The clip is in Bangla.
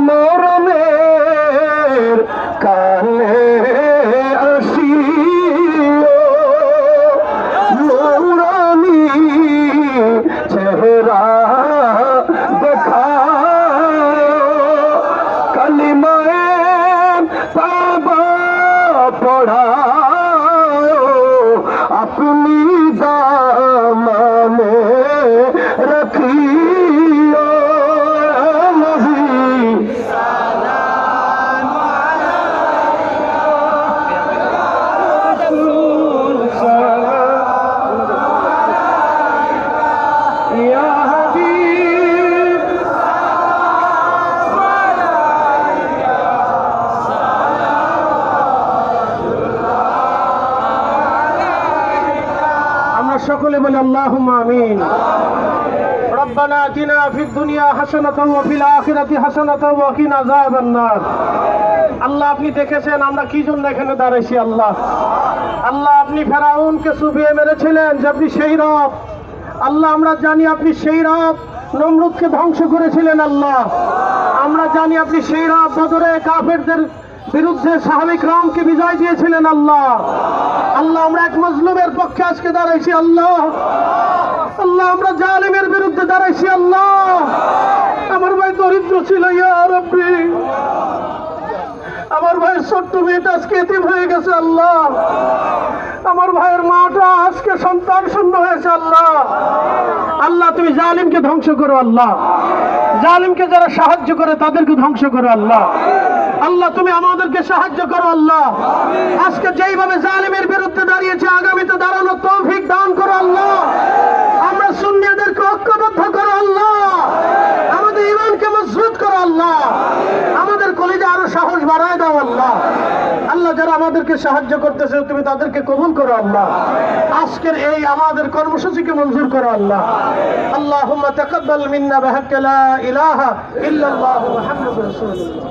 মরণের কালে আসিও নূরানী চেহারা अपनी दामने रखियो नबी या हबीब সকলে বলে আল্লাহুম্মা আমিন। রব্বানা আতিনা ফিদ দুনিয়া হাসানাতাও ওয়া ফিল আখিরাতি হাসানাতাও ওয়া কিনা আযাবান নার। আল্লাহ আপনি দেখেছেন আমরা কি জন্য এখানে দাঁড়াইছি। আল্লাহ আল্লাহ আপনি ফেরাউনকে চুবিয়ে মেরেছিলেন যে আপনি সেই রব। আল্লাহ আমরা জানি আপনি সেই রব নমরুদকে ধ্বংস করেছিলেন। আল্লাহ আমরা জানি আপনি সেই রব বদরে কাফেরদের বিরুদ্ধে সাহাবী کرامকে বিজয় দিয়েছিলেন। আল্লাহ আল্লাহ আমরা এক মজলুমের পক্ষে আজকে দাঁড়াইছি। আল্লাহ আল্লাহ আমরা জালিমের বিরুদ্ধে দাঁড়াইছি। আল্লাহ আমার ভাই দরিদ্র ছিল, ইয়া রাব্বি আমার ভাইয়ের ছোট্ট মেয়েটা আজকে এতিম হয়ে গেছে। আল্লাহ আমার ভাইয়ের মাটা আজকে সন্তান শূন্য হয়েছে। আল্লাহ আল্লাহ তুমি জালিমকে ধ্বংস করো। আল্লাহ জালিমকে যারা সাহায্য করে তাদেরকে ধ্বংস করো। আল্লাহ আল্লাহ তুমি আমাদেরকে সাহায্য করো। আল্লাহ আজকে যেইভাবে জালিমের বিরুদ্ধে দাঁড়িয়েছে আগামীতে দাঁড়ানোর তৌফিক দান করো। আল্লাহ আমরা সুন্নিয়াদেরকে ঐক্যবদ্ধ করো। আল্লাহ আমাদের ঈমানকে মজবুত করো। আল্লাহ আমাদের কলিজা আরো সাহস বাড়ায় দাও। আল্লাহ আল্লাহ যারা আমাদেরকে সাহায্য করতেছে তুমি তাদেরকে কবুল করো। আল্লাহ আজকের এই আমাদের কর্মসূচিকে মঞ্জুর করো। আল্লাহ আল্লাহুম্মা তাকাব্বাল মিন্না বিহাক্কি লা ইলাহা ইল্লাল্লাহু মুহাম্মাদুর রাসূলুল্লাহ।